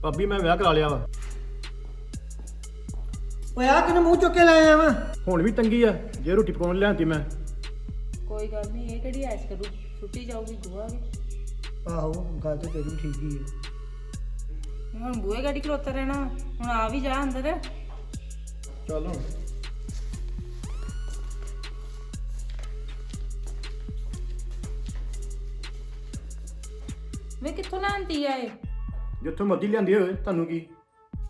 ਭਾਬੀ ਮੈਂ ਵਿਆਹ ਕਰਾ ਲਿਆ ਵਾ। ਓਏ ਆ ਕਿਨੇ ਮੂੰਹ ਚੁੱਕ ਕੇ ਲੈ ਆਇਆ ਵਾ। ਹੁਣ ਵੀ ਤੰਗੀ ਆ ਜੇ ਰੋਟੀ ਪਕਾਉਣ ਲਿਆਂਤੀ ਮੈਂ। ਕੋਈ ਗੱਲ ਨਹੀਂ, ਇਹ ਕਿਹੜੀ ਐਸ ਕਰੂ, ਛੁੱਟੀ ਜਾਊਗੀ ਗੋਆ ਕੇ। ਆਹੋ ਗੱਲ ਤੇ ਤੇਰੀ ਵੀ ਠੀਕ ਹੀ ਆ। ਹੁਣ ਬੂਹੇ ਗਾੜੀ ਖਲੋਤਾ ਰਹਿਣਾ, ਹੁਣ ਆ ਵੀ ਜਾ ਅੰਦਰ। ਚੱਲ ਹੁਣ ਵੇ ਕਿੱਥੋਂ ਲਾਂਤੀ ਆ ਇਹ? ਜਿੱਥੋਂ ਮਰਜ਼ੀ ਲਿਆਂਦੀ ਹੋਵੇ ਤੁਹਾਨੂੰ ਕੀ।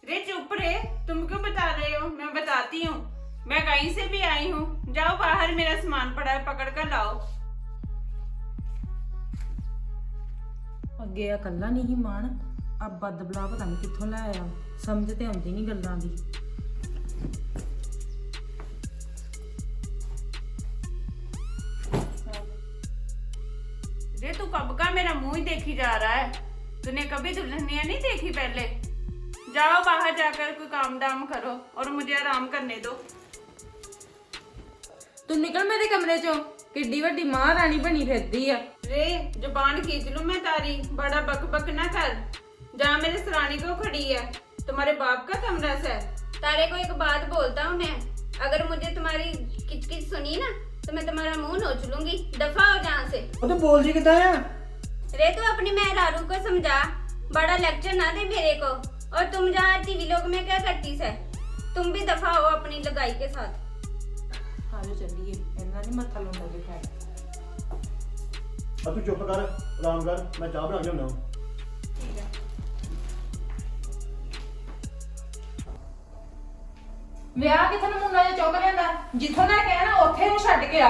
रे चुप रे, तुम क्यों बता रहे हो? मैं बताती हूँ। मैं कहीं से भी आई हूँ। जाओ बाहर, मेरा सामान पड़ा है, पकड़ कर लाओ। ਅੱਗੇ ਆ ਕੱਲਾ ਨਹੀਂ ਹੀ ਮਾਣ, ਆ ਬਦਬਲਾ ਪਤਾ ਨਹੀਂ ਕਿੱਥੋਂ ਲੈ ਆਇਆ, ਸਮਝ ਤੇ ਆਉਂਦੀ ਨਹੀਂ ਗੱਲਾਂ ਦੀ। रे तू कब का मेरा मुंह ही देखी जा रहा है? तूने कभी दुल्हनिया नहीं देखी पहले? जाओ बाहर जाकर कोई काम दाम करो और मुझे आराम करने दो। ਤੂੰ ਨਿਕਲ ਮੇਰੇ ਕਮਰੇ ਚੋਂ, ਕਿੱਡੀ ਵੱਡੀ ਮਹਾਰਾਣੀ ਬਣੀ ਫਿਰਦੀ ਆ। रे जुबान खींच लूं मैं तारी, बड़ा बक बक ना कर। जहाँ मेरे सरानी को खड़ी है, तुम्हारे बाप का कमरा है। तारे को एक बात बोलता हूँ मैं, अगर मुझे तुम्हारी किचकिच सुनी ना तो मैं तुम्हारा मुंह नोच लूंगी। दफा हो जहाँ से। ਉਹ ਤੂੰ ਬੋਲਦੀ ਕਿੱਦਾਂ ਆ? रे तू अपनी मेहरारू को समझा, बड़ा लेक्चर ना दे मेरे को। और तुम जहाँ टीवी लोग में क्या करती है, तुम भी दफा हो अपनी लगाई के साथ। ਆਜੋ ਚੱਲੀਏ, ਇਹਨਾਂ ਨੇ ਮੱਥਾ ਲਾਉਂਦਾ ਜੇ ਫੈਟ। ਆ ਤੂੰ ਚੁੱਪ ਕਰ, ਆਰਾਮ ਕਰ, ਮੈਂ ਚਾਹ ਬਣਾ ਕੇ ਲਿਆਉਣਾ। ਵਿਆਹ ਕਿੱਥੇ ਨੂੰ ਮੁੰਡਾ ਜਿਹਾ ਚੁੱਕ ਲਿਆਂਦਾ, ਜਿੱਥੋਂ ਲੈ ਕੇ ਆਇਆ ਨਾ ਉੱਥੇ ਨੂੰ ਛੱਡ ਕੇ ਆ।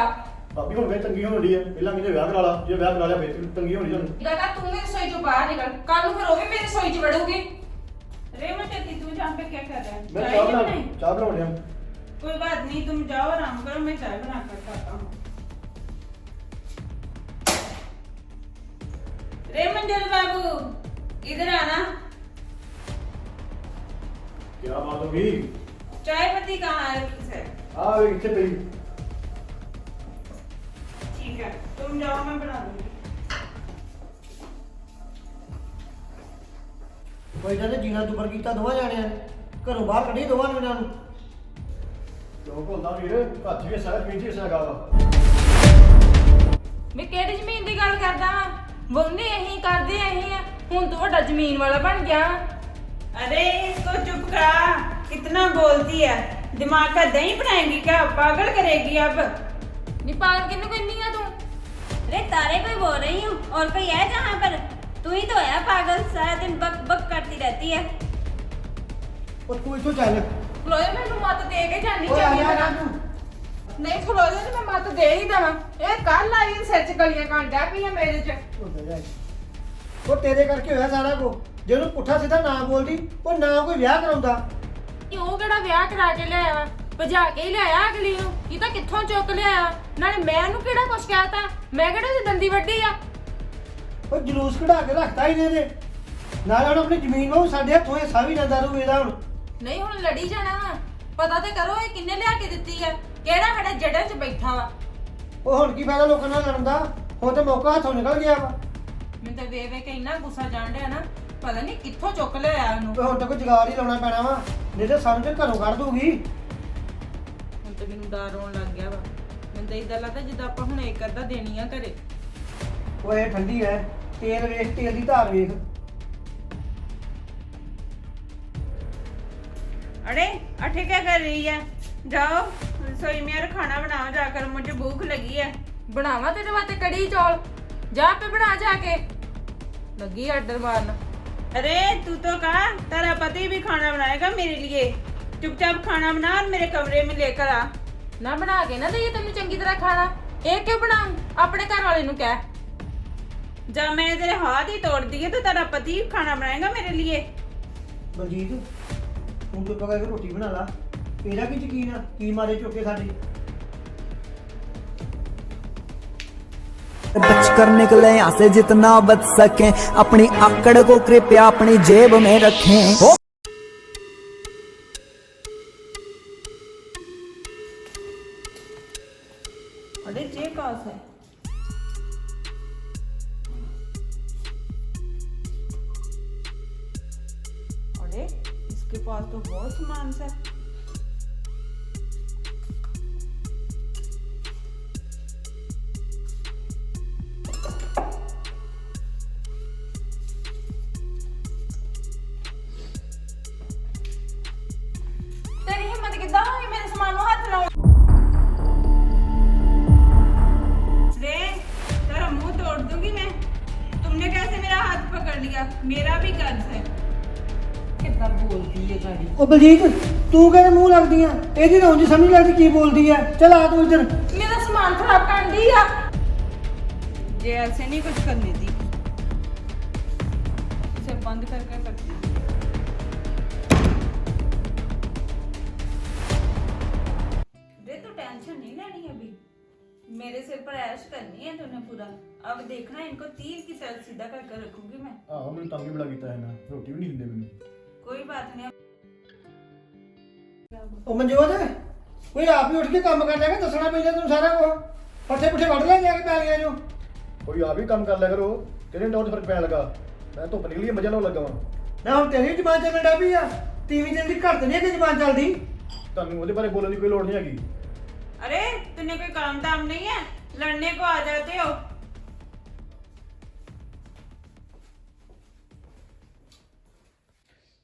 ਭਾਬੀ ਹੁਣ ਫੇਰ ਤੰਗੀ ਹੋਣ ਡਈ ਆ। ਪਹਿਲਾਂ ਕਿਤੇ ਵਿਆਹ ਕਰਾ ਲਾ, ਜੇ ਵਿਆਹ ਕਰਾ ਲਿਆ ਫੇਰ ਤੰਗੀ ਹੋਣੀ ਤੁਹਾਨੂੰ। ਦਾਦਾ ਤੂੰ ਮੇਰੀ ਰਸੋਈ ਚੋਂ ਬਾਹਰ ਨਿਕਲ, ਕੱਲ ਨੂੰ ਫਿਰ ਉਹ ਵੀ ਮੇਰੀ ਰਸੋਈ 'ਚ ਵੜੂਗੀ। रे मटे तू जहाँ पे क्या कर रहा है? ਮੈਂ चाय ਚਾਹ नहीं ਬਣਾ बनाई? ਚਾਹ ਬਣਾਉਣ ਡਿਆ। कोई बात नहीं, तुम जाओ आराम करो, मैं चाय बना कर खाता हूँ। रे मंजल बाबू, इधर आना। क्या बात होगी? चाय पत्ती कहाँ है से? आ ਇੱਥੇ ਪਈ। ठीक है, तुम जाओ, मैं बना दूंगी। ਕੋਈ ਤਾਂ ਜੀਣਾ ਦੁਪਰ ਕੀਤਾ ਦੋਵਾਂ ਜਾਣਿਆਂ ਨੇ, ਘਰੋਂ ਬਾਹਰ ਕੱਢੀ ਦੋਵਾਂ ਨੇ ਇਹਨਾਂ ਨੂੰ। ਕਿਉਂ ਭੁੱਲਦਾ ਵੀਰ, ਘਰ 'ਚ ਵੀ ਸਾਰਾ ਪਿੰਡ 'ਚ ਇਸਾ ਗਾ ਵਾ। ਮੈਂ ਕਿਹੜੀ ਜ਼ਮੀਨ ਦੀ ਗੱਲ ਕਰਦਾ ਵਾਂ? ਬੰਦੇ ਇਹੀ ਕਰਦੇ ਇਹੀ ਆ, ਹੁਣ ਤੂੰ ਵੱਡਾ ਜ਼ਮੀਨ ਵਾਲਾ ਬਣ ਗਿਆ। अरे इसको चुप करा, कितना बोलती है। दिमाग का दही बनाएगी क्या? पागल करेगी अब। ਨੀ ਪਾਗਲ ਕਿਹਨੂੰ ਕਹਿੰਦੀ ਆ ਤੂੰ? अरे तारे को ही बोल रही हूँ, और कोई है जहाँ पर? तू ही तो है पागल, सारा दिन बक बक करती रहती है। ਉਹ ਤੂੰ ਇੱਥੋਂ ਚੱਲ। ਖਲੋਏ, ਮੈਨੂੰ ਮੱਤ ਦੇ ਕੇ ਜਾਨੀ ਓਏ ਆ ਚੰਗੀ ਜਾ ਤਰ੍ਹਾਂ। ਤੂੰ। ਨਹੀਂ ਖਲੋਏ ਤੇ ਮੈਂ ਮੱਤ ਦੇ ਹੀ ਦੇਵਾਂ। ਇਹ ਕੱਲ ਆਈ ਸਿਰ 'ਚ ਗਲੀਆਂ ਕਾਂਡਾ ਪਈਆਂ ਮੇਰੇ 'ਚ। ਉਹ ਤੇਰੇ ਕਰਕੇ ਹੋਇਆ ਸਾਰਾ ਕੁਝ। ਜੇ ਉਹਨੂੰ ਪੁੱਠਾ ਸਿੱਧਾ ਨਾ ਬੋਲਦੀ, ਉਹ ਨਾ ਕੋਈ ਵਿਆਹ ਕਰਾਉਂਦਾ। ਕਿ ਉਹ ਕਿਹੜਾ ਵਿਆਹ ਕਰਾ ਕੇ ਲਿਆਇਆ ਵਾ? ਭਜਾ ਕੇ ਹੀ ਲਿਆਇਆ ਅਗਲੀ ਨੂੰ। ਇਹ ਤਾਂ ਕਿੱਥੋਂ ਚੁੱਕ ਲਿਆਇਆ? ਨਾਲੇ ਮੈਂ ਇਹਨੂੰ ਕਿਹੜਾ ਕੁਛ ਕਹਿਤਾ? ਮੈਂ ਕਿਹੜਾ ਦੀ ਦੰਦੀ ਵੱਡੀ ਆ? ਉਹ ਜਲੂਸ ਕਢਾ ਕੇ ਰੱਖਤਾ ਹੀ ਇਹਦੇ ਨਾਲ। ਹੁਣ ਆਪਣੀ ਜ਼ਮੀਨ ਉਹ ਸਾਡੇ ਹੱਥੋਂ ਹਿੱਸਾ ਵੀ ਨਾ ਦਾਰੂ ਇਹਦਾ ਹੁਣ। ਨਹੀਂ ਹੁਣ ਲੜੀ ਜਾਣਾ ਵਾ। ਪਤਾ ਤੇ ਕਰੋ ਇਹ ਕਿੰਨੇ ਲਿਆ ਕੇ ਦਿੱਤੀ ਆ, ਕਿਹੜਾ ਸਾਡੇ ਜੜਾਂ 'ਚ ਬੈਠਾ ਵਾ। ਉਹ ਹੁਣ ਕੀ ਫਾਇਦਾ ਲੋਕਾਂ ਨਾਲ ਲੜਨ ਦਾ? ਹੁਣ ਤਾਂ ਮੌਕਾ ਹੱਥੋਂ ਨਿਕਲ ਗਿਆ ਵਾ। ਮੈਨੂੰ ਤਾਂ ਵੇਖ ਵੇਖ ਕੇ ਇੰਨਾ ਗੁੱਸਾ ਜਾਣ ਡਿਆ ਨਾ, ਪਤਾ ਨਹੀਂ ਕਿੱਥੋਂ ਚੁੱਕ ਲਿਆਇਆ ਉਹਨੂੰ। ਤੇ ਹੁਣ ਤਾਂ ਕੋਈ ਜੁਗਾੜ ਹੀ ਲਾਉਣਾ ਪੈਣਾ ਵਾ, ਨਹੀਂ ਤੇ ਸਾਨੂੰ ਤੇ ਘਰੋਂ ਕੱਢ ਦੂਗੀ। ਹੁਣ ਤੇ ਮੈਨੂੰ ਡਰ ਆਉਣ ਲੱਗ ਗਿਆ ਵਾ। ਮੈਨੂੰ ਤਾਂ ਇਦਾਂ ਲੱਗਦਾ ਜਿੱਦਾਂ ਆਪਾਂ ਹੁਣ ਇੱਕ ਅੱਧਾ ਦੇਣੀ ਆ ਘਰੇ। ਉਹ ਇਹ ਠੰਡੀ ਐ, ਤੇਲ ਵੇਖ, ਤੇਲ ਦੀ ਧਾਰ ਵੇਖ। अरे अठे क्या कर रही है? जाओ रसोई में और खाना बनाओ जाकर, मुझे भूख लगी है। ਬਣਾਵਾ ਤੇਰੇ ਵਾਸਤੇ ਕੜੀ ਚੌਲ, ਜਾ ਆਪੇ ਬਣਾ ਜਾ ਕੇ। ਲੱਗੀ ਆਰਡਰ ਮਾਰਨ। अरे तू तो कहा तेरा पति भी खाना बनाएगा मेरे लिए। चुपचाप खाना बना और मेरे कमरे में लेकर आ। ਨਾ ਬਣਾ ਕੇ ਨਾ ਦੇਈਏ ਤੈਨੂੰ ਚੰਗੀ ਤਰ੍ਹਾਂ ਖਾਣਾ। ਇਹ ਕਿਉਂ ਬਣਾਉਂ? ਆਪਣੇ ਘਰ ਵਾਲੇ ਨੂੰ ਕਹਿ। जब मैंने तेरे हाथ ही तोड़ दिए तो तेरा पति खाना बनाएगा मेरे लिए। ਬਲਜੀਤ ਹੁਣ ਤੂੰ ਪਕਾ ਕੇ ਰੋਟੀ ਬਣਾ ਲਾ। ਇਹਦਾ ਕੀ ਯਕੀਨ ਆ ਕੀ ਮਾਰੇ ਚੁੱਕੇ ਸਾਡੇ। बच कर निकले यहाँ से जितना बच सके, अपनी आकड़ को कृपया अपनी जेब में रखें। अरे ये कहाँ से? तो बहुत सामान सा। तेरी हिम्मत किद्दां होई मेरे सामान ਨੂੰ ਹੱਥ ਲਾਉਣ रे तेरा मुंह तोड़ दूंगी मैं। तुमने कैसे मेरा हाथ पकड़ लिया? मेरा भी कर्ज है। ਕਿੱਦਾਂ ਬੋਲਦੀ ਹੈ ਗਾੜੀ ਉਹ ਬਲਜੀਤ ਤੂੰ ਕਿਹੜੇ ਮੂੰਹ ਲੱਗਦੀ ਆ? ਇਹਦੀ ਤਾਂ ਉਂਝ ਸਮਝ ਲੱਗਦੀ ਕੀ ਬੋਲਦੀ ਆ। ਚੱਲ ਆ ਤੂੰ ਇੱਧਰ। ਮੇਰਾ ਸਮਾਨ ਖਰਾਬ ਕਰਦੀ ਆ ये ऐसे नहीं कुछ करनी थी। इसे बंद करके करती हूँ। रे तू टेंशन नहीं लेनी अभी, मेरे सिर पर ऐश करनी है तूने पूरा। अब देखना इनको तीर की तरह सीधा करके रखूंगी मैं। ਆਹੋ ਮੈਨੂੰ ਤੰਗ ਹੀ ਬੜਾ ਕੀਤਾ ਹੈ ਨਾ, ਰੋਟੀ ਵੀ ਨਹੀਂ ਦਿੰਦੇ ਮੈਨੂੰ। कोई बात नहीं। ਉਹ ਮਨਜੋਤ ਕੋਈ ਆਪ ਹੀ ਉੱਠ ਕੇ ਕੰਮ ਕਰ ਲਿਆ, ਦੱਸਣਾ ਪੈਂਦਾ ਤੈਨੂੰ ਸਾਰਾ ਕੁਝ। ਪੱਠੇ ਪੁੱਠੇ ਵੱਢ ਲੈ ਜਾ ਕੇ ਪੈ ਗਿਆ ਜੋ। ਕੋਈ ਆਪ ਹੀ ਕੰਮ ਕਰ ਲਿਆ ਕਰੋ, ਕਿਹੜੇ ਟੌਰ ਤੇ ਫਰਕ ਪੈਣ ਲੱਗਾ। ਮੈਂ ਧੁੱਪ ਨਿਕਲੀ ਮਜ਼ਾ ਲਾਉਣ ਲੱਗਾ ਵਾਂ। ਨਾ ਹੁਣ ਤੇਰੀ ਜ਼ਬਾਨ ਚੱਲਣ ਡਿਆ ਪਈ ਆ। ਤੀਵੀਂ ਦਿਨ ਦੀ ਘੱਟ ਨਹੀਂ ਹੈ ਕਿ ਜ਼ਬਾਨ ਚੱਲਦੀ। ਤੁਹਾਨੂੰ ਉਹਦੇ ਬਾਰੇ ਬੋਲਣ ਦੀ ਕੋਈ ਲੋੜ ਨਹੀਂ ਹੈਗੀ। अरे तूने कोई काम धाम नहीं है, लड़ने को आ जाते हो।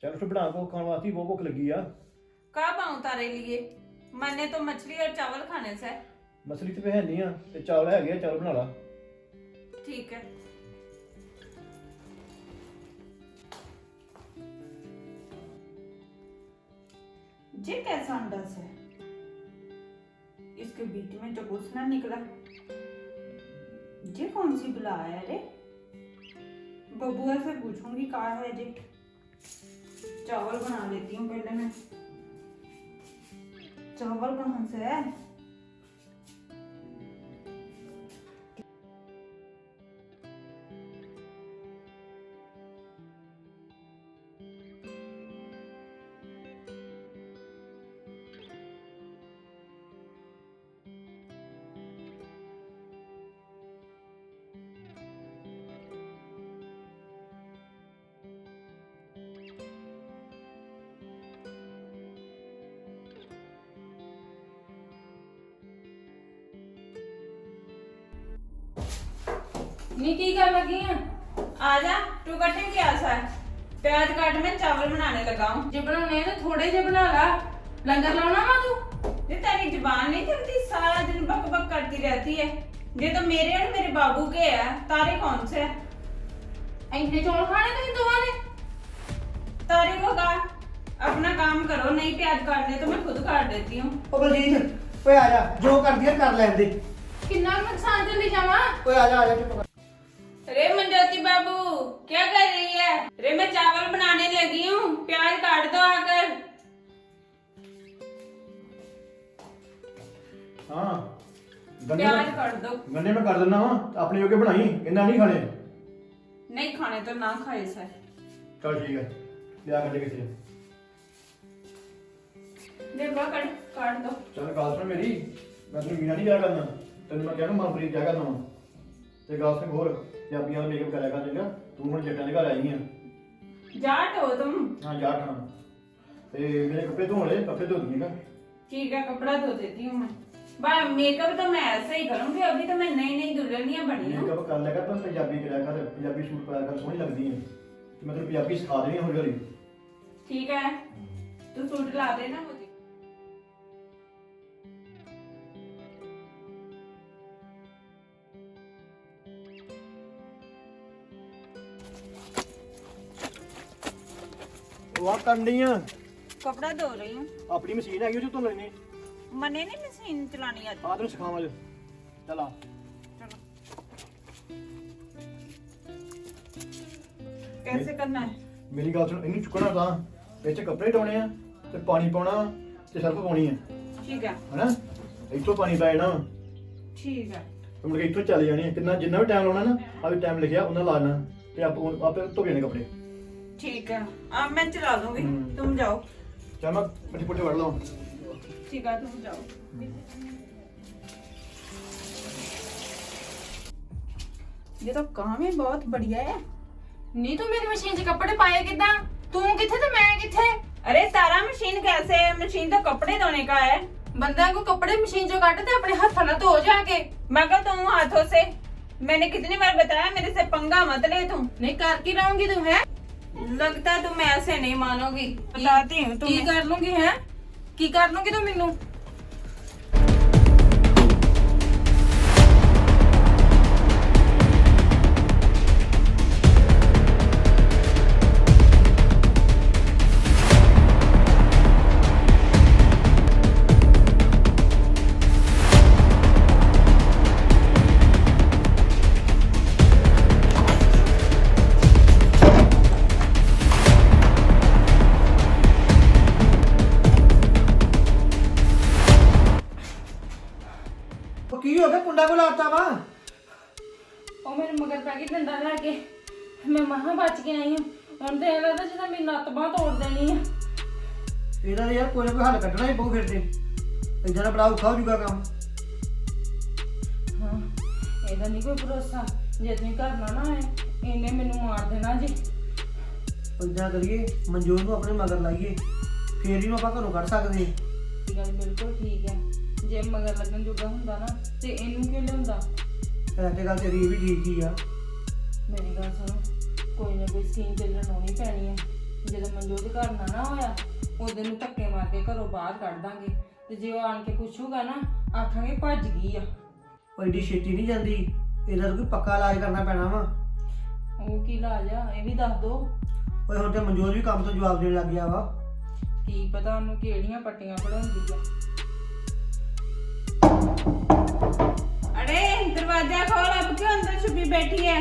ਚੱਲ ਫਿਰ ਬਣਾ ਕੋ ਖਾਣ ਵਾਸਤੇ ਬਹੁਤ ਭੁੱਖ ਲੱਗੀ ਆ। कब आऊं तारे लिए? मैंने तो मछली और चावल खाने से। ਮਛਲੀ ਤੇ ਹੈ ਨਹੀਂ ਆ ਤੇ ਚਾਵਲ ਹੈਗੇ ਆ, ਚਾਵਲ ਬਣਾ ਲਾ। ठीक है। ये कैसा अंडा है? इसके बीच में तो कुछ ना निकला। ये कौन सी बुला है रे? बबुआ से पूछूंगी कहाँ है ये। चावल बना लेती हूँ पहले मैं। चावल कहाँ से है? ਨੀ ਕੀ ਕਰ ਲੱਗੀ ਆ आजा, तू कटे क्या सा? प्याज काट मैं चावल बनाने लगा हूँ। ਜੇ ਬਣਾਉਣੇ ਆ ਤਾਂ ਥੋੜੇ ਜਿਹੇ ਬਣਾ ਲਾ ਲੰਗਰ ਲਾਉਣਾ ਵਾ ਤੂੰ ये तेरी जुबान नहीं चलती, सारा दिन बक बक करती रहती है। ये तो मेरे और मेरे बाबू के है, तारे कौन से है? ਇੰਨੇ ਚੌਲ ਖਾਣੇ ਤੁਸੀਂ ਦੋਵਾਂ ਨੇ तारे को कहा अपना काम करो, नहीं प्याज काटने तो मैं खुद काट देती हूँ। ਉਹ ਬਲਜੀਤ ਓਏ ਆ ਜਾ, ਜੋ ਕਰਦੀ ਆ ਕਰ ਲੈਣ ਦੇ। ਕਿੰਨਾ ਕੁ ਨੁਕਸਾਨ ਚੱਲੀ ਜਾਵਾਂ ਓਏ ਆ ਜਾ ਚੁੱਪ ਕਰ। रे मंजोती बाबू क्या कर रही है? रे मैं चावल बनाने लगी हूँ, प्याज काट दो आकर। ਹਾਂ ਗੰਨੇ प्याज काट दो। ਗੰਨੇ ਮੈਂ ਕਰ ਦਿੰਦਾ ਵਾਂ, ਆਪਣੇ ਜੋਗੇ ਬਣਾਈ, ਇਹਨਾਂ ਨਹੀਂ ਖਾਣੇ। नहीं खाने तो ना खाए सर। ਚਲ ਠੀਕ ਹੈ, ਲਿਆ ਕੱਢ ਕੇ ਤੇ। देखो काट दो। ਚੱਲ ਗੱਲ ਸੁਣ ਮੇਰੀ, ਮੈਂ ਤੈਨੂੰ ਮੀਨਾ ਨਹੀਂ ਕਿਹਾ ਕਰਨਾ, ਤੈਨੂੰ ਮੈਂ ਕਿਹਾ ਨਾ ਮਨਪ੍ਰੀਤ ਕਿਹਾ ਕਰਨਾ ਵਾ। ਤੇ ਗੱਲ ਸੁਣ ਹੋਰ, ਪੰਜਾਬੀਆਂ ਦਾ ਮੇਕਅਪ ਕਰਿਆ ਕਰ ਚੰਗਾ। ਤੂੰ ਹੁਣ ਜੱਟਾਂ ਦੇ ਘਰ ਆਈ ਆ। जाट हो तुम? ਹਾਂ ਜਾ ਠਾਂ ਤੇ ਮੇਰੇ ਕੱਪੜੇ ਧੋਣ ਵਾਲੇ, ਕੱਪੜੇ ਧੋ ਦੂੰਗਾ। ठीक है, कपड़ा धो देती हूँ मैं। मेकअप तो मैं ऐसे ही करूंगी, अभी तो मैं नई नई दुल्हनिया बनी हूँ। ਮੇਕਅਪ ਕਰ ਲਿਆ ਕਰ, ਪਰ ਪੰਜਾਬੀ ਕਰਿਆ ਕਰ, ਪੰਜਾਬੀ ਸੂਟ ਪਾਇਆ ਕਰ, ਸੋਹਣੀ ਲੱਗਦੀ ਹੈ। ਤੇ ਮੈਂ ਤੈਨੂੰ ਪੰਜਾਬੀ ਸਿਖਾ ਦੇਣੀ ਹੋਰ ਘਰੀ। ठीक है, तू सूट ला देना मुझे। ਉਹ ਆ ਕਰਨੀ ਆ, कपड़ा धो रही हूँ। ਆਪਣੀ ਮਸ਼ੀਨ ਹੈਗੀ ਉਹ ਚ ਧੋ ਲੈਣੀ। मने नहीं मशीन चलानी आती। ਆ ਤੈਨੂੰ ਸਿਖਾਵਾਂ ਜੋ। ਚੱਲ ਆ। चलो कैसे करना है? ਮੇਰੀ ਗੱਲ ਸੁਣ, ਇਹਨੂੰ ਚੁੱਕਣਾ ਤਾਂ ਵਿੱਚ ਕੱਪੜੇ ਧੋਣੇ ਆ ਤੇ ਪਾਣੀ ਪਾਉਣਾ ਤੇ ਸਰਫ ਪਾਉਣੀ ਆ, ठीक है। ਹੈਨਾ? ਇੱਥੋਂ ਪਾਣੀ ਪਾ ਜਾਣਾ, ठीक है। ਤੇ ਮੁੜ ਕੇ ਇੱਥੋਂ ਚੱਲ ਜਾਣੀ ਆ। ਕਿੰਨਾ ਜਿੰਨਾ ਵੀ ਟਾਈਮ ਲਾਉਣਾ ਨਾ, ਆ ਵੀ ਟਾਈਮ ਲਿਖਿਆ ਉਹਨਾਂ ਲਾਣਾ, ਤੇ ਆਪੇ ਧੋ ਜਾਣੇ ਕੱਪੜੇ। ठीक है, अब मैं चला दूंगी, हम्म। तुम जाओ। ਚੱਲ ਮੈਂ ਪੱਠੇ ਪੁੱਠੇ ਵੜ ਲਵਾਂ। ठीक है, तुम जाओ। ये तो काम ही बहुत बढ़िया है। ਨੀ ਤੂੰ ਮੇਰੀ ਮਸ਼ੀਨ 'ਚ ਕੱਪੜੇ ਪਾਏ ਕਿੱਦਾਂ ਤੂੰ ਕਿੱਥੇ ਤੇ ਮੈਂ ਕਿੱਥੇ अरे तारा मशीन कैसे है? मशीन तो कपड़े धोने का है। बंदा को कपड़े मशीन जो काटते अपने हाथ ना धो जाके। मगर तुम हाथों से, मैंने कितनी बार बताया मेरे से पंगा मत ले तुम। नहीं कर की रहूंगी तुम है? लगता तुम ऐसे नहीं मानोगी। बताती हूँ की तुम्हें। कर लूंगी है? की कर लूंगी तू मैनू? ਉਹ ਕੀ ਹੋ ਗਿਆ ਕੁੰਡਾ ਕੋ ਲਾਤਾ ਵਾ? ਉਹ ਮੇਰੇ ਮਗਰ ਪੈ ਗਈ ਡੰਡਾ ਲੈ ਕੇ। ਮੈਂ ਮਹਾ ਬਚ ਕੇ ਆਈ ਹਾਂ। ਹੁਣ ਤੇ ਇਹ ਲੱਗਦਾ ਜਿੱਦਾਂ ਮੇਰੀ ਲੱਤ ਬਾਂਹ ਤੋੜ ਦੇਣੀ ਆ। ਇਹਦਾ ਤਾਂ ਯਾਰ ਕੋਈ ਨਾ ਕੋਈ ਹੱਲ ਕੱਢਣਾ ਹੀ ਪਊ ਫਿਰ ਤੇ। ਇਦਾਂ ਦਾ ਬੜਾ ਔਖਾ ਹੋ ਜੂਗਾ ਕੰਮ। ਹਾਂ ਇਹਦਾ ਨਹੀਂ ਕੋਈ ਭਰੋਸਾ। ਜੇ ਤੁਸੀਂ ਘਰ ਨਾ ਆਏ ਇਹਨੇ ਮੈਨੂੰ ਮਾਰ ਦੇਣਾ ਜੀ। ਇਦਾਂ ਕਰੀਏ ਮਨਜੋਤ ਨੂੰ ਆਪਣੇ ਮਗਰ ਲਾਈਏ, ਫੇਰ ਹੀ ਨੂੰ ਆਪਾਂ ਘਰੋਂ ਕੱਢ ਸਕਦੇ ਹਾਂ। ਇਹ ਗੱਲ ਬਿਲਕੁਲ ਠੀਕ ਹੈ। ਜੇ ਮਗਰ ਲੱਗਣ ਜੋਗਾ ਹੁੰਦਾ ਨਾ ਤੇ ਇਹਨੂੰ ਕਿਉਂ ਲਿਆਉਂਦਾ? ਐ ਤੇ ਗੱਲ ਤੇਰੀ ਵੀ ਠੀਕ ਹੀ ਆ। ਮੇਰੀ ਗੱਲ ਸੁਣੋ, ਕੋਈ ਨਾ ਕੋਈ ਸਕੀਮ ਤੇ ਲਾਉਣੀ ਪੈਣੀ ਹੈ। ਜਦੋਂ ਮਨਜੋਤ ਘਰ ਨਾ ਹੋਇਆ ਉਹਦੇ ਨੂੰ ਧੱਕੇ ਮਾਰ ਕੇ ਘਰੋਂ ਬਾਹਰ ਕੱਢ ਦਾਂਗੇ। ਤੇ ਜੇ ਉਹ ਆਣ ਕੇ ਪੁੱਛੂਗਾ ਨਾ ਆਖਾਂਗੇ ਭੱਜ ਗਈ ਆ। ਉਹ ਏਡੀ ਛੇਤੀ ਨਹੀਂ ਜਾਂਦੀ, ਇਹਦਾ ਤਾਂ ਕੋਈ ਪੱਕਾ ਇਲਾਜ ਕਰਨਾ ਪੈਣਾ ਵਾ। ਉਹ ਕੀ ਇਲਾਜ ਆ ਇਹ ਵੀ ਦੱਸ ਦੋ। ਓਏ ਹੁਣ ਤੇ ਮਨਜੋਤ ਵੀ ਕੰਮ ਤੋਂ ਜਵਾਬ ਦੇਣ ਲੱਗ ਗਿਆ ਵਾ। ਕੀ ਪਤਾ ਉਹਨੂੰ ਕਿਹੜੀਆਂ ਪੱਟੀਆਂ ਪੜਾਉਂਦੀ ਆ। अरे दरवाजा खोल, अब क्यों अंदर छुपी बैठी है?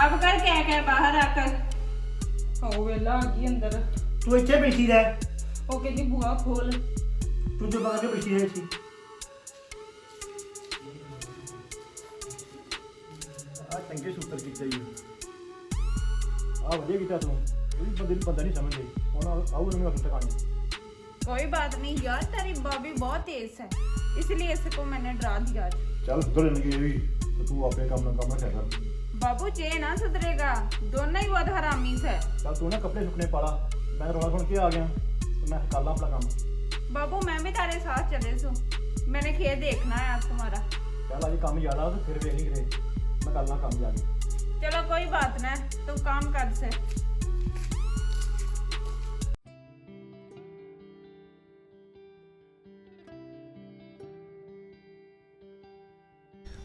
अब कर क्या क्या बाहर आकर। ਉਹ ਵੇਲਾ ਆ ਗਈ ਅੰਦਰ। ਤੂੰ ਇੱਥੇ ਬੈਠੀ ਰਹਿ, ਉਹ ਕਹਿੰਦੀ ਬੂਹਾ ਖੋਲ। ਤੂੰ ਜੋ ਬਗਲ 'ਚ ਬੈਠੀ ਰਹਿ ਇੱਥੇ। ਆ ਚੰਗੇ ਸੂਤਰ ਕੀਤਾ ਜੀ। ਆ ਵਧੀਆ ਕੀਤਾ ਤੂੰ। ਉਹ ਵੀ ਬੰਦੇ ਨੂੰ ਪਤਾ ਨਹੀਂ ਸਮਝਦੇ। ਹੁਣ ਆਉ ਉਹਨੂੰ ਅੱਗੇ ਤੱਕ कोई बात नहीं यार, तेरी भाभी बहुत तेज है, इसलिए इसको मैंने डरा दिया आज। ਚੱਲ ਸੁਧਰ ਜਾਣਗੇ ਇਹ ਵੀ ਤੇ ਤੂੰ ਆਪਣੇ ਕੰਮ ਨਾਲ ਕੰਮ ਰੱਖਿਆ ਕਰ। बाबू चे ना सुधरेगा, दोनों ही बहुत हरामी है। ਚੱਲ ਤੂੰ ਨਾ ਕੱਪੜੇ ਸੁੱਕਣੇ ਪਾ ਲਾ। ਮੈਂ ਰੌਲਾ ਸੁਣ ਕੇ ਆ ਗਿਆ ਤੇ ਮੈਂ ਕਰ ਲਾਂ ਆਪਣਾ ਕੰਮ। बाबू मैं भी तेरे साथ चले सो, मैंने खेत देखना है आज तुम्हारा। ਚੱਲ ਅੱਜ ਕੰਮ ਜ਼ਿਆਦਾ ਤੇ ਫਿਰ ਵੇਖ ਲਈ ਕਿਤੇ। ਮੈਂ ਕਰ ਲਾਂ ਕੰਮ ਜਾ ਕੇ। चलो कोई बात ना, तू काम कर से।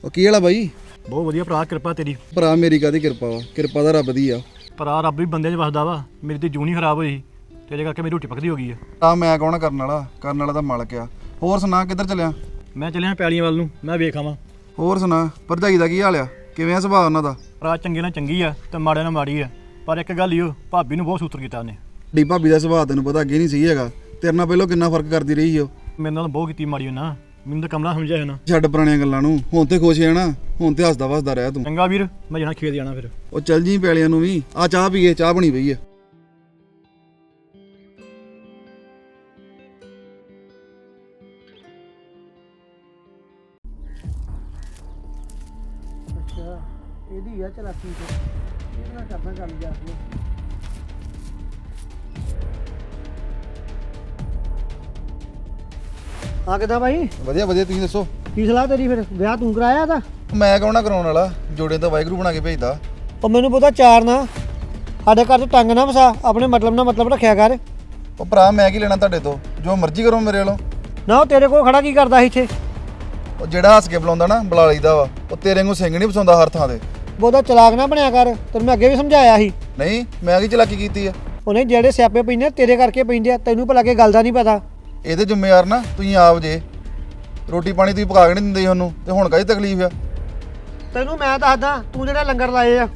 ਉਹ ਕੀ ਵਾਲਾ ਬਾਈ? ਬਹੁਤ ਵਧੀਆ ਭਰਾ, ਕਿਰਪਾ ਤੇਰੀ। ਭਰਾ ਮੇਰੀ ਕਾਹਦੀ ਕਿਰਪਾ ਵਾ? ਕਿਰਪਾ ਦਾ ਰੱਬ ਦੀ ਆ। ਭਰਾ ਰੱਬ ਵੀ ਬੰਦੇ 'ਚ ਵਸਦਾ ਵਾ। ਮੇਰੀ ਤੇ ਜੂਨੀ ਖਰਾਬ ਹੋਈ ਤੇ ਇਹਦੇ ਕਰਕੇ ਮੇਰੀ ਰੋਟੀ ਪੱਕਦੀ ਹੋ ਗਈ ਆ। ਆ ਮੈਂ ਕੌਣ ਕਰਨ ਵਾਲਾ? ਕਰਨ ਵਾਲਾ ਤਾਂ ਮਾਲਕ ਆ। ਹੋਰ ਸੁਣਾ ਕਿੱਧਰ ਚੱਲਿਆ? ਮੈਂ ਚੱਲਿਆ ਪੈਲੀਆਂ ਵੱਲ ਨੂੰ। ਮੈਂ ਵੇਖ ਆਵਾਂ। ਹੋਰ ਸੁਣਾ ਭਰਜਾਈ ਦਾ ਕੀ ਹਾਲ ਆ? ਕਿਵੇਂ ਆ ਸੁਭਾਅ ਉਹਨਾਂ ਦਾ? ਭਰਾ ਚੰਗੇ ਨਾਲ ਚੰਗੀ ਆ ਤੇ ਮਾੜੇ ਨਾਲ ਮਾੜੀ ਆ। ਪਰ ਇੱਕ ਗੱਲ ਈ ਓ, ਭਾਬੀ ਨੂੰ ਬਹੁਤ ਸੂਤਰ ਕੀਤਾ ਉਹਨੇ। ਡੀ ਭਾਬੀ ਦਾ ਸੁਭਾਅ ਤੈਨੂੰ ਪਤਾ ਅੱਗੇ ਨਹੀਂ ਸੀ ਹੈਗਾ। ਤੇਰੇ ਨਾਲ ਪਹਿਲਾਂ ਕਿੰਨਾ ਫਰਕ ਕਰਦੀ ਰਹੀ ਉਹ। ਮੇਰੇ ਨਾਲ ਬਹੁਤ ਕੀਤੀ ਮਾੜੀ ਉਹਨਾਂ। ਮੈਨੂੰ ਤਾਂ ਕਮਲਾ ਸਮਝਿਆ ਉਹਨਾਂ। ਛੱਡ ਪੁਰਾਣੀਆਂ ਗੱਲਾਂ ਨੂੰ, ਹੁਣ ਤੇ ਖੁਸ਼ ਆ ਨਾ। ਹੁਣ ਤੇ ਹੱਸਦਾ ਵਸਦਾ ਰਹਿ ਤੂੰ। ਚੰਗਾ ਵੀਰ, ਮੈਂ ਜਾਣਾ ਖੇਤ ਜਾਣਾ ਫਿਰ। ਉਹ ਚੱਲ ਜੀ ਪੈਲੀਆਂ ਨੂੰ ਵੀ। ਆ ਚਾਹ ਪੀਏ, ਚਾਹ ਬਣੀ ਪਈ ਆ। ਅੱਛਾ ਇਹਦੀ ਆ ਚਲਾਕੀ ਤੇ ਇਹਦੇ ਨਾਲ ਕਰਨਾ ਗੱਲ ਜਾ ਕੇ। ਆ ਕਿੱਦਾਂ ਬਾਈ? ਵਧੀਆ ਵਧੀਆ, ਤੁਸੀਂ ਦੱਸੋ ਕੀ ਸਲਾਹ ਤੇਰੀ? ਫਿਰ ਵਿਆਹ ਤੂੰ ਕਰਾਇਆ ਤਾਂ? ਮੈਂ ਕੌਣ ਕਰਾਉਣ ਵਾਲਾ? ਜੋੜੇ ਤਾਂ ਵਾਹਿਗੁਰੂ ਬਣਾ ਕੇ ਭੇਜਦਾ। ਉਹ ਮੈਨੂੰ ਪਤਾ ਚਾਰ ਨਾ ਸਾਡੇ ਘਰ 'ਚ ਟੰਗ ਨਾ ਫਸਾ, ਆਪਣੇ ਮਤਲਬ ਨਾਲ ਮਤਲਬ ਰੱਖਿਆ ਕਰ। ਉਹ ਭਰਾ ਮੈਂ ਕੀ ਲੈਣਾ ਤੁਹਾਡੇ ਤੋਂ? ਜੋ ਮਰਜ਼ੀ ਕਰੋ ਮੇਰੇ ਵੱਲੋਂ। ਨਾ ਉਹ ਤੇਰੇ ਕੋਲ ਖੜਾ ਕੀ ਕਰਦਾ ਸੀ ਇੱਥੇ? ਉਹ ਜਿਹੜਾ ਹੱਸ ਕੇ ਬੁਲਾਉਂਦਾ ਨਾ ਬੁਲਾ ਲਈਦਾ ਵਾ। ਉਹ ਤੇਰੇ ਨੂੰ ਸਿੰਘ ਨਹੀਂ ਪਸਾਉਂਦਾ ਹਰ ਥਾਂ ਤੇ। ਬਹੁਤਾ ਚਲਾਕ ਨਾ ਬਣਿਆ ਕਰ, ਤੈਨੂੰ ਮੈਂ ਅੱਗੇ ਵੀ ਸਮਝਾਇਆ ਸੀ। ਨਹੀਂ ਮੈਂ ਕੀ ਚਲਾਕੀ ਕੀਤੀ ਆ? ਉਹਨੇ ਜਿਹੜੇ ਸਿਆਪੇ ਪੈਂਦੇ ਤੇਰੇ ਕਰਕੇ ਪੈਂਦੇ ਆ, ਤੈਨੂੰ ਭਲਾ ਕੇ ਗੱਲ ਦਾ ਨਹੀਂ ਪਤਾ। ਇਹਦੇ ਜ਼ਿੰਮੇਵਾਰ ਨਾ ਤੁਸੀਂ ਆਪ ਜੇ। ਰੋਟੀ ਪਾਣੀ ਤੁਸੀਂ ਪਕਾ ਕੇ ਨਹੀਂ ਦਿੰਦੇ ਉਹਨੂੰ, ਤੇ ਹੁਣ ਕਾਹਦੀ ਤਕਲੀਫ ਆ? ਤੈਨੂੰ ਮੈਂ ਦੱਸਦਾ, ਤੂੰ ਜਿਹੜਾ ਲੰਗਰ ਲਾਏ ਆ